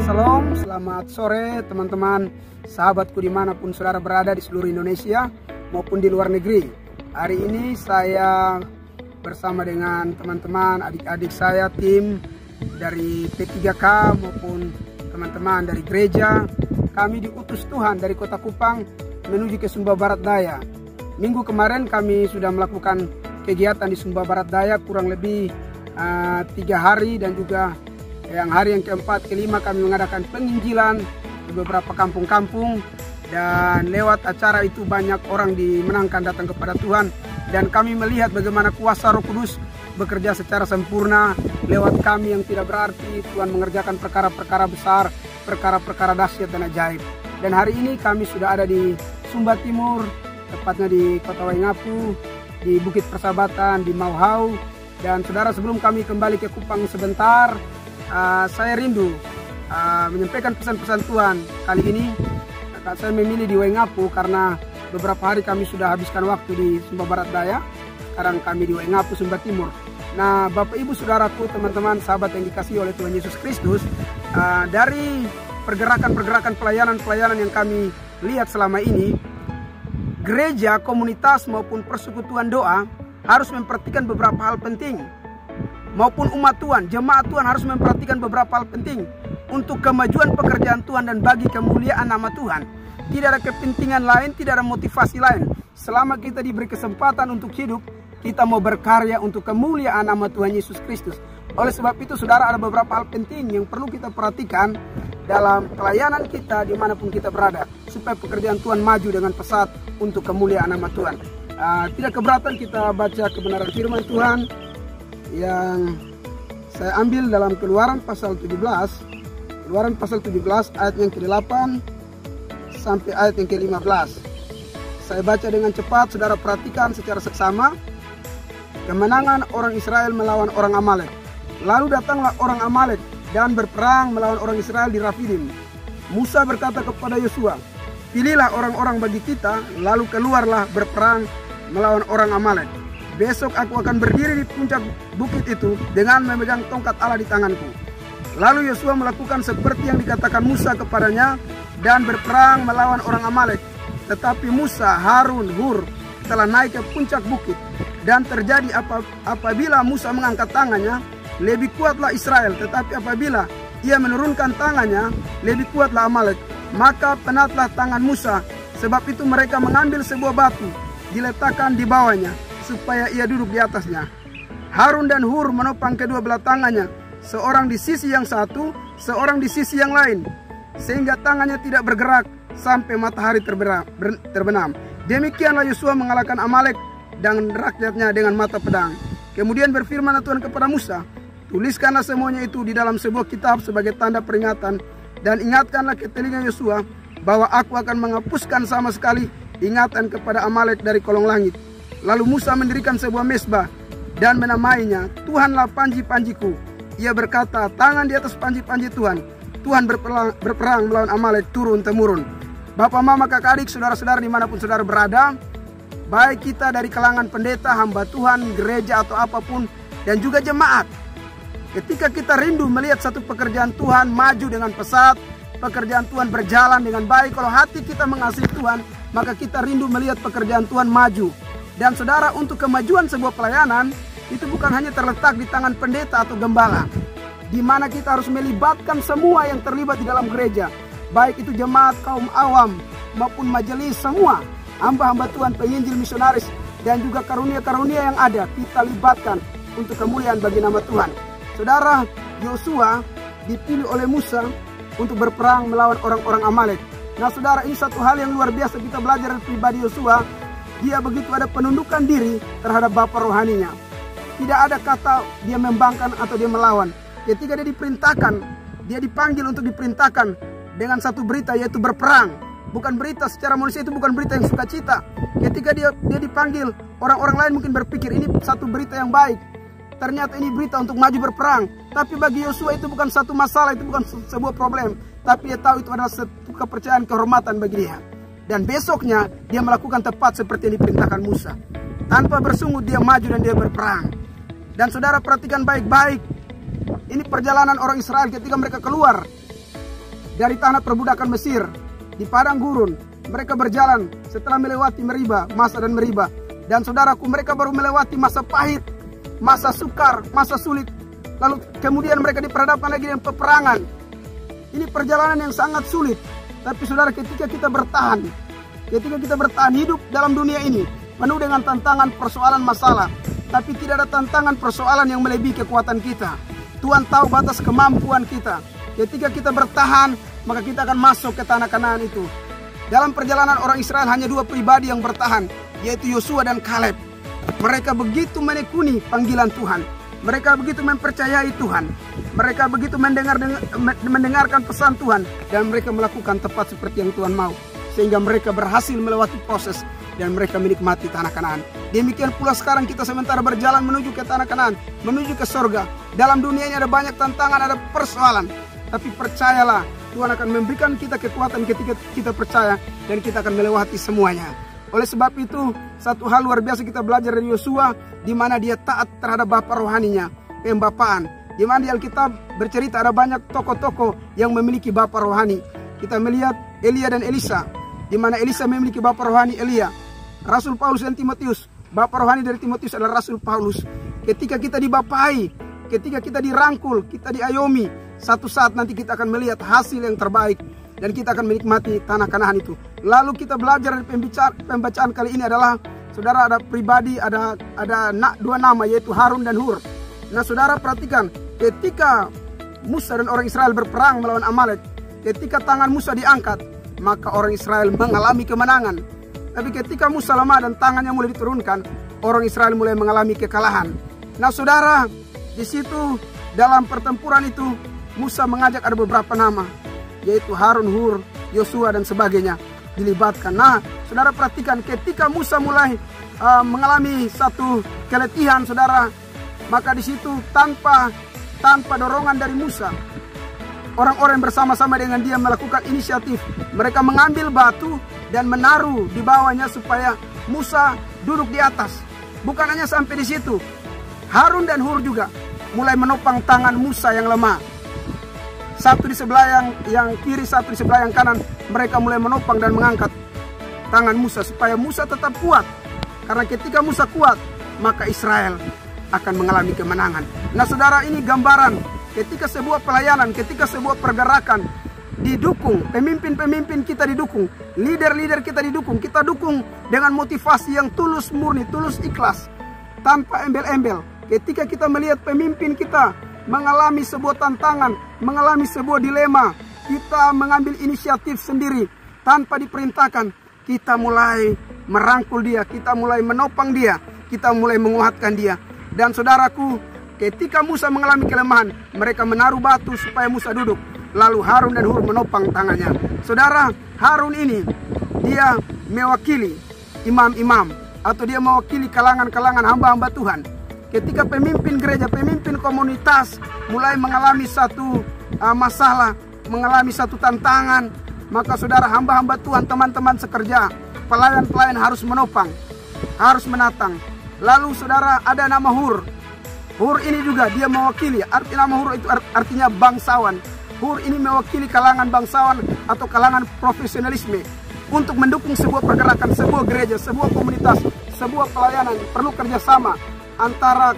Salam, selamat sore teman-teman, sahabatku dimanapun saudara berada di seluruh Indonesia maupun di luar negeri. Hari ini saya bersama dengan teman-teman, adik-adik saya, tim dari P3K maupun teman-teman dari gereja. Kami diutus Tuhan dari Kota Kupang menuju ke Sumba Barat Daya. Minggu kemarin kami sudah melakukan kegiatan di Sumba Barat Daya kurang lebih 3 hari, dan juga yang hari yang keempat, kelima kami mengadakan penginjilan di beberapa kampung-kampung, dan lewat acara itu banyak orang dimenangkan datang kepada Tuhan, dan kami melihat bagaimana kuasa Roh Kudus bekerja secara sempurna lewat kami yang tidak berarti. Tuhan mengerjakan perkara-perkara besar, perkara-perkara dahsyat dan ajaib. Dan hari ini kami sudah ada di Sumba Timur, tepatnya di Kota Waingapu, di Bukit Persahabatan, di Mauhau. Dan saudara, sebelum kami kembali ke Kupang sebentar, saya rindu menyampaikan pesan-pesan Tuhan. Kali ini saya memilih di Waingapu karena beberapa hari kami sudah habiskan waktu di Sumba Barat Daya. Sekarang kami di Waingapu, Sumba Timur. Nah, Bapak Ibu Saudaraku, teman-teman, sahabat yang dikasihi oleh Tuhan Yesus Kristus, dari pergerakan-pergerakan pelayanan-pelayanan yang kami lihat selama ini, gereja, komunitas maupun persekutuan doa harus memperhatikan beberapa hal penting. Maupun umat Tuhan, jemaat Tuhan harus memperhatikan beberapa hal penting untuk kemajuan pekerjaan Tuhan dan bagi kemuliaan nama Tuhan. Tidak ada kepentingan lain, tidak ada motivasi lain. Selama kita diberi kesempatan untuk hidup, kita mau berkarya untuk kemuliaan nama Tuhan Yesus Kristus. Oleh sebab itu, saudara, ada beberapa hal penting yang perlu kita perhatikan dalam pelayanan kita dimanapun kita berada, supaya pekerjaan Tuhan maju dengan pesat untuk kemuliaan nama Tuhan. Tidak keberatan kita baca kebenaran firman Tuhan yang saya ambil dalam Keluaran pasal 17. Keluaran pasal 17 ayat yang ke-8 sampai ayat yang ke-15. Saya baca dengan cepat, saudara perhatikan secara seksama. Kemenangan orang Israel melawan orang Amalek. Lalu datanglah orang Amalek dan berperang melawan orang Israel di Rafidim. Musa berkata kepada Yosua, "Pilihlah orang-orang bagi kita, lalu keluarlah berperang melawan orang Amalek. Besok aku akan berdiri di puncak bukit itu dengan memegang tongkat Allah di tanganku." Lalu Yosua melakukan seperti yang dikatakan Musa kepadanya dan berperang melawan orang Amalek. Tetapi Musa, Harun, Hur telah naik ke puncak bukit, dan terjadi apabila Musa mengangkat tangannya, lebih kuatlah Israel, tetapi apabila ia menurunkan tangannya, lebih kuatlah Amalek. Maka penatlah tangan Musa, sebab itu mereka mengambil sebuah batu, diletakkan di bawahnya, supaya ia duduk di atasnya. Harun dan Hur menopang kedua belah tangannya, seorang di sisi yang satu, seorang di sisi yang lain, sehingga tangannya tidak bergerak sampai matahari terbenam. Demikianlah Yosua mengalahkan Amalek dan rakyatnya dengan mata pedang. Kemudian berfirman Tuhan kepada Musa, "Tuliskanlah semuanya itu di dalam sebuah kitab sebagai tanda peringatan, dan ingatkanlah ke telinga Yosua bahwa aku akan menghapuskan sama sekali ingatan kepada Amalek dari kolong langit." Lalu Musa mendirikan sebuah mezbah dan menamainya Tuhanlah panji-panjiku. Ia berkata, tangan di atas panji-panji Tuhan. Tuhan berperang melawan Amalek turun-temurun. Bapak, mama, kakak, adik, saudara-saudara dimanapun saudara berada, baik kita dari kalangan pendeta, hamba Tuhan, gereja atau apapun, dan juga jemaat, ketika kita rindu melihat satu pekerjaan Tuhan maju dengan pesat, pekerjaan Tuhan berjalan dengan baik, kalau hati kita mengasihi Tuhan, maka kita rindu melihat pekerjaan Tuhan maju. Dan saudara, untuk kemajuan sebuah pelayanan itu bukan hanya terletak di tangan pendeta atau gembala, di mana kita harus melibatkan semua yang terlibat di dalam gereja, baik itu jemaat, kaum awam maupun majelis, semua hamba-hamba Tuhan, penginjil, misionaris, dan juga karunia-karunia yang ada kita libatkan untuk kemuliaan bagi nama Tuhan. Saudara, Yosua dipilih oleh Musa untuk berperang melawan orang-orang Amalek. Nah saudara, ini satu hal yang luar biasa kita belajar dari pribadi Yosua. Dia begitu ada penundukan diri terhadap bapa rohaninya. Tidak ada kata dia membangkang atau dia melawan. Ketika dia diperintahkan, dia dipanggil untuk diperintahkan dengan satu berita, yaitu berperang. Bukan berita secara manusia, itu bukan berita yang sukacita. Ketika dia dipanggil, orang-orang lain mungkin berpikir ini satu berita yang baik. Ternyata ini berita untuk maju berperang. Tapi bagi Yosua itu bukan satu masalah, itu bukan sebuah problem. Tapi dia tahu itu adalah satu kepercayaan, kehormatan bagi dia. Dan besoknya dia melakukan tepat seperti yang diperintahkan Musa. Tanpa bersungut dia maju dan dia berperang. Dan saudara perhatikan baik-baik. Ini perjalanan orang Israel ketika mereka keluar dari tanah perbudakan Mesir di padang gurun. Mereka berjalan setelah melewati Meriba, Masa dan Meriba. Dan saudaraku, mereka baru melewati masa pahit, masa sukar, masa sulit. Lalu kemudian mereka diperhadapkan lagi dengan peperangan. Ini perjalanan yang sangat sulit. Tapi saudara, ketika kita bertahan hidup dalam dunia ini penuh dengan tantangan, persoalan, masalah, tapi tidak ada tantangan, persoalan yang melebihi kekuatan kita. Tuhan tahu batas kemampuan kita. Ketika kita bertahan, maka kita akan masuk ke tanah Kanaan itu. Dalam perjalanan orang Israel hanya 2 pribadi yang bertahan, yaitu Yosua dan Kaleb. Mereka begitu menekuni panggilan Tuhan. Mereka begitu mempercayai Tuhan. Mereka begitu mendengarkan pesan Tuhan. Dan mereka melakukan tepat seperti yang Tuhan mau. Sehingga mereka berhasil melewati proses. Dan mereka menikmati tanah Kanaan. Demikian pula sekarang kita sementara berjalan menuju ke tanah Kanaan. Menuju ke sorga. Dalam dunia ini ada banyak tantangan, ada persoalan. Tapi percayalah, Tuhan akan memberikan kita kekuatan ketika kita percaya. Dan kita akan melewati semuanya. Oleh sebab itu, satu hal luar biasa kita belajar dari Yosua, di mana dia taat terhadap bapak rohaninya, pembapaan. Di mana di Alkitab bercerita ada banyak tokoh-tokoh yang memiliki bapak rohani. Kita melihat Elia dan Elisa, di mana Elisa memiliki bapak rohani Elia. Rasul Paulus dan Timotius, bapak rohani dari Timotius adalah Rasul Paulus. Ketika kita dibapai, ketika kita dirangkul, kita diayomi, satu saat nanti kita akan melihat hasil yang terbaik. Dan kita akan menikmati tanah Kanaan itu. Lalu kita belajar dari pembacaan kali ini adalah, saudara, ada pribadi, ada 2 nama, yaitu Harun dan Hur. Nah saudara perhatikan, ketika Musa dan orang Israel berperang melawan Amalek, ketika tangan Musa diangkat, maka orang Israel mengalami kemenangan. Tapi ketika Musa lemah dan tangannya mulai diturunkan, orang Israel mulai mengalami kekalahan. Nah saudara, di situ dalam pertempuran itu Musa mengajak ada beberapa nama, yaitu Harun, Hur, Yosua dan sebagainya dilibatkan. Nah, saudara perhatikan, ketika Musa mulai mengalami satu keletihan, saudara, maka di situ tanpa dorongan dari Musa, orang-orang bersama-sama dengan dia melakukan inisiatif. Mereka mengambil batu dan menaruh di bawahnya supaya Musa duduk di atas. Bukan hanya sampai di situ, Harun dan Hur juga mulai menopang tangan Musa yang lemah. Satu di sebelah yang kiri, satu di sebelah yang kanan. Mereka mulai menopang dan mengangkat tangan Musa supaya Musa tetap kuat. Karena ketika Musa kuat, maka Israel akan mengalami kemenangan. Nah saudara, ini gambaran ketika sebuah pelayanan, ketika sebuah pergerakan didukung, pemimpin-pemimpin kita didukung, leader-leader kita didukung. Kita dukung dengan motivasi yang tulus murni, tulus ikhlas, tanpa embel-embel. Ketika kita melihat pemimpin kita mengalami sebuah tantangan, mengalami sebuah dilema, kita mengambil inisiatif sendiri tanpa diperintahkan. Kita mulai merangkul dia, kita mulai menopang dia, kita mulai menguatkan dia. Dan saudaraku, ketika Musa mengalami kelemahan, mereka menaruh batu supaya Musa duduk. Lalu Harun dan Hur menopang tangannya. Saudara, Harun ini dia mewakili imam-imam, atau dia mewakili kalangan-kalangan hamba-hamba Tuhan. Ketika pemimpin gereja, pemimpin komunitas mulai mengalami satu masalah, mengalami satu tantangan, maka saudara, hamba-hamba Tuhan, teman-teman sekerja, pelayan-pelayan harus menopang, harus menatang. Lalu saudara, ada nama Hur. Hur ini juga dia mewakili, arti nama Hur itu artinya bangsawan. Hur ini mewakili kalangan bangsawan atau kalangan profesionalisme untuk mendukung sebuah pergerakan, sebuah gereja, sebuah komunitas, sebuah pelayanan. Perlu kerjasama antara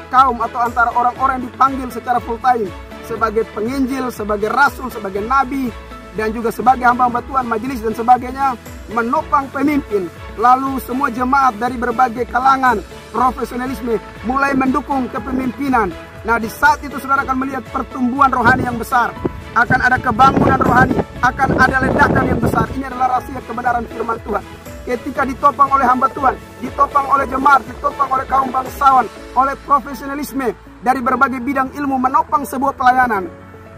kaum atau antara orang-orang yang dipanggil secara full time sebagai penginjil, sebagai rasul, sebagai nabi, dan juga sebagai hamba-hamba Tuhan, majelis dan sebagainya, menopang pemimpin. Lalu semua jemaat dari berbagai kalangan profesionalisme mulai mendukung kepemimpinan. Nah, di saat itu saudara akan melihat pertumbuhan rohani yang besar, akan ada kebangunan rohani, akan ada ledakan yang besar. Ini adalah rahasia kebenaran firman Tuhan. Ketika ditopang oleh hamba Tuhan, ditopang oleh jemaat, ditopang oleh kaum bangsawan, oleh profesionalisme dari berbagai bidang ilmu, menopang sebuah pelayanan,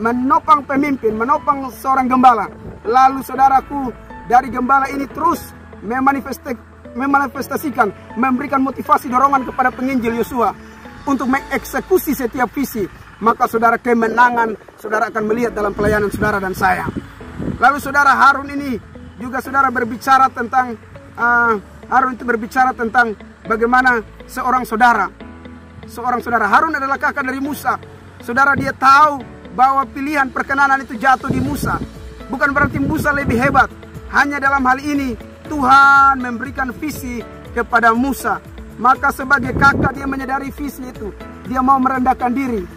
menopang pemimpin, menopang seorang gembala. Lalu saudaraku, dari gembala ini terus memanifestasikan, memberikan motivasi, dorongan kepada penginjil Yosua untuk mengeksekusi setiap visi. Maka saudara, kemenangan saudara akan melihat dalam pelayanan saudara dan saya. Lalu saudara, Harun ini juga saudara berbicara tentang Harun itu berbicara tentang bagaimana seorang saudara Harun adalah kakak dari Musa. Saudara, dia tahu bahwa pilihan perkenanan itu jatuh di Musa. Bukan berarti Musa lebih hebat. Hanya dalam hal ini Tuhan memberikan visi kepada Musa. Maka sebagai kakak dia menyadari visi itu. Dia mau merendahkan diri.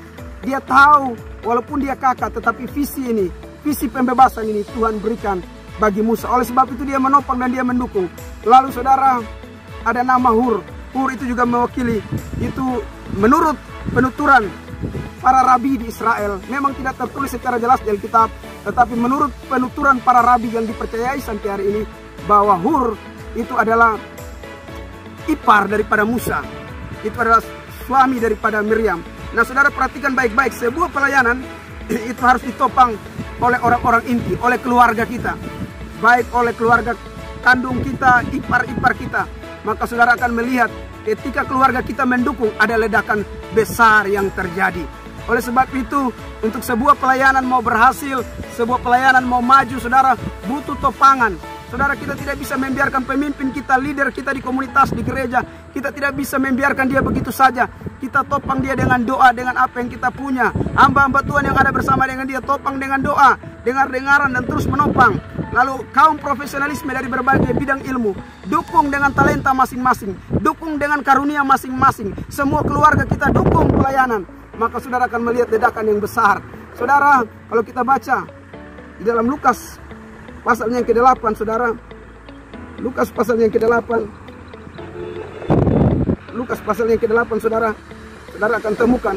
Dia tahu walaupun dia kakak, tetapi visi ini, visi pembebasan ini Tuhan berikan bagi Musa. Oleh sebab itu dia menopang dan dia mendukung. Lalu saudara, ada nama Hur. Hur itu juga mewakili, itu menurut penuturan para rabi di Israel. Memang tidak tertulis secara jelas di Alkitab, tetapi menurut penuturan para rabi yang dipercayai sampai hari ini, bahwa Hur itu adalah ipar daripada Musa. Itu adalah suami daripada Miriam. Nah saudara, perhatikan baik-baik, sebuah pelayanan itu harus ditopang oleh orang-orang inti, oleh keluarga kita. Baik oleh keluarga kandung kita, ipar-ipar kita. Maka saudara akan melihat ketika keluarga kita mendukung, ada ledakan besar yang terjadi. Oleh sebab itu, untuk sebuah pelayanan mau berhasil, sebuah pelayanan mau maju, saudara, butuh topangan. Saudara, kita tidak bisa membiarkan pemimpin kita, leader kita di komunitas, di gereja, kita tidak bisa membiarkan dia begitu saja. Kita topang dia dengan doa, dengan apa yang kita punya. Hamba-hamba Tuhan yang ada bersama dengan dia, topang dengan doa, dengar-dengaran, dan terus menopang. Lalu kaum profesionalisme dari berbagai bidang ilmu, dukung dengan talenta masing-masing, dukung dengan karunia masing-masing. Semua keluarga kita dukung pelayanan. Maka saudara akan melihat ledakan yang besar. Saudara, kalau kita baca di dalam Lukas pasalnya yang ke-8, saudara. Lukas pasalnya yang ke-8. Lukas pasalnya yang ke-8, saudara. Saudara akan temukan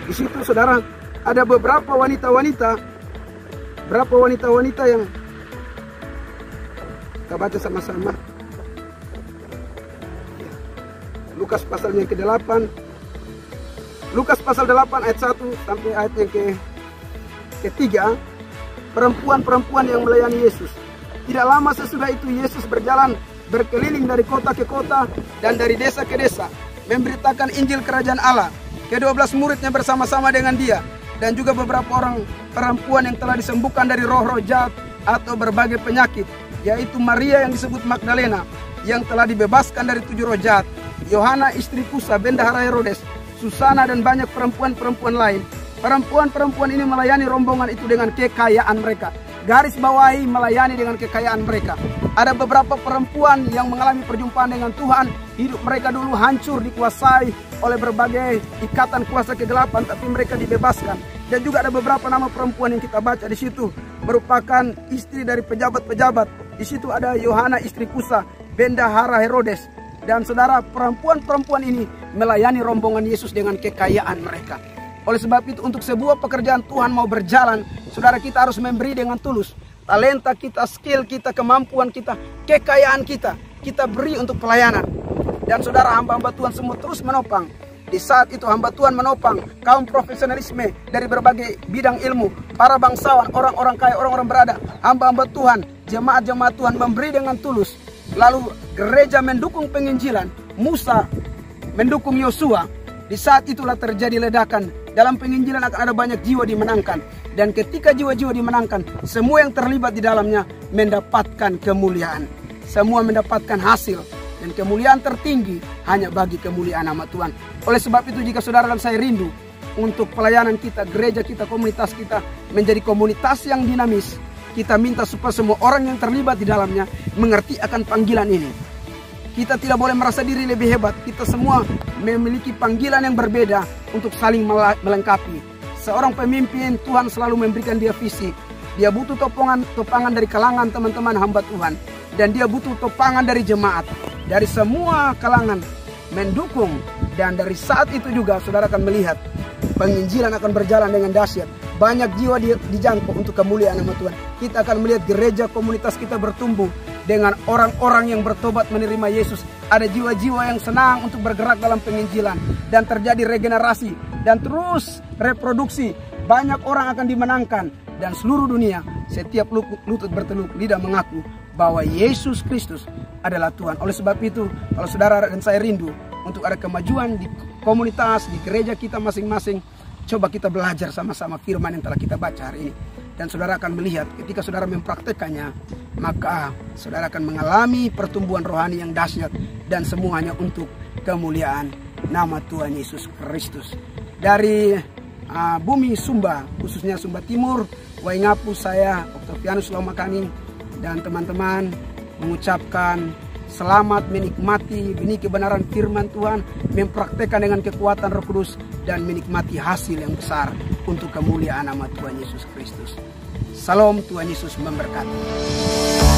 di situ, saudara, ada beberapa wanita-wanita, yang kita baca sama-sama. Lukas pasalnya yang ke-8. Lukas pasal 8 ayat 1 sampai ayat yang ke-3. Perempuan-perempuan yang melayani Yesus. Tidak lama sesudah itu Yesus berjalan berkeliling dari kota ke kota dan dari desa ke desa, memberitakan Injil Kerajaan Allah. Ke-12 muridnya bersama-sama dengan dia, dan juga beberapa orang perempuan yang telah disembuhkan dari roh-roh jahat atau berbagai penyakit, yaitu Maria yang disebut Magdalena, yang telah dibebaskan dari 7 roh jahat, Yohana istri Kusa, bendahara Herodes, Susana, dan banyak perempuan-perempuan lain. Perempuan-perempuan ini melayani rombongan itu dengan kekayaan mereka. Garis bawahi, melayani dengan kekayaan mereka. Ada beberapa perempuan yang mengalami perjumpaan dengan Tuhan. Hidup mereka dulu hancur, dikuasai oleh berbagai ikatan kuasa kegelapan, tapi mereka dibebaskan. Dan juga ada beberapa nama perempuan yang kita baca di situ, merupakan istri dari pejabat-pejabat. Di situ ada Yohana istri Kusa, bendahara Herodes. Dan saudara, perempuan-perempuan ini melayani rombongan Yesus dengan kekayaan mereka. Oleh sebab itu, untuk sebuah pekerjaan Tuhan mau berjalan, saudara, kita harus memberi dengan tulus. Talenta kita, skill kita, kemampuan kita, kekayaan kita, kita beri untuk pelayanan. Dan saudara, hamba-hamba Tuhan semua terus menopang. Di saat itu hamba Tuhan menopang kaum profesionalisme dari berbagai bidang ilmu, para bangsawan, orang-orang kaya, orang-orang berada, hamba-hamba Tuhan, jemaat-jemaat Tuhan memberi dengan tulus. Lalu gereja mendukung penginjilan, Musa mendukung Yosua. Di saat itulah terjadi ledakan. Dalam penginjilan akan ada banyak jiwa dimenangkan. Dan ketika jiwa-jiwa dimenangkan, semua yang terlibat di dalamnya mendapatkan kemuliaan. Semua mendapatkan hasil. Dan kemuliaan tertinggi hanya bagi kemuliaan nama Tuhan. Oleh sebab itu, jika saudara dan saya rindu untuk pelayanan kita, gereja kita, komunitas kita menjadi komunitas yang dinamis, kita minta supaya semua orang yang terlibat di dalamnya mengerti akan panggilan ini. Kita tidak boleh merasa diri lebih hebat. Kita semua memiliki panggilan yang berbeda untuk saling melengkapi. Seorang pemimpin, Tuhan selalu memberikan dia visi. Dia butuh topangan dari kalangan teman-teman hamba Tuhan. Dan dia butuh topangan dari jemaat. Dari semua kalangan mendukung. Dan dari saat itu juga saudara akan melihat penginjilan akan berjalan dengan dahsyat. Banyak jiwa dijangkau untuk kemuliaan nama Tuhan. Kita akan melihat gereja komunitas kita bertumbuh dengan orang-orang yang bertobat menerima Yesus. Ada jiwa-jiwa yang senang untuk bergerak dalam penginjilan. Dan terjadi regenerasi. Dan terus reproduksi. Banyak orang akan dimenangkan. Dan seluruh dunia, setiap lutut berteluk, lidah mengaku bahwa Yesus Kristus adalah Tuhan. Oleh sebab itu, kalau saudara dan saya rindu untuk ada kemajuan di komunitas, di gereja kita masing-masing, coba kita belajar sama-sama firman yang telah kita baca hari ini. Dan saudara akan melihat ketika saudara mempraktekannya, maka saudara akan mengalami pertumbuhan rohani yang dahsyat. Dan semuanya untuk kemuliaan nama Tuhan Yesus Kristus. Dari bumi Sumba, khususnya Sumba Timur, Waingapu, saya Octavianus Laumakani dan teman-teman mengucapkan selamat menikmati benih kebenaran firman Tuhan, mempraktekkan dengan kekuatan Roh Kudus dan menikmati hasil yang besar untuk kemuliaan nama Tuhan Yesus Kristus. Salam, Tuhan Yesus memberkati.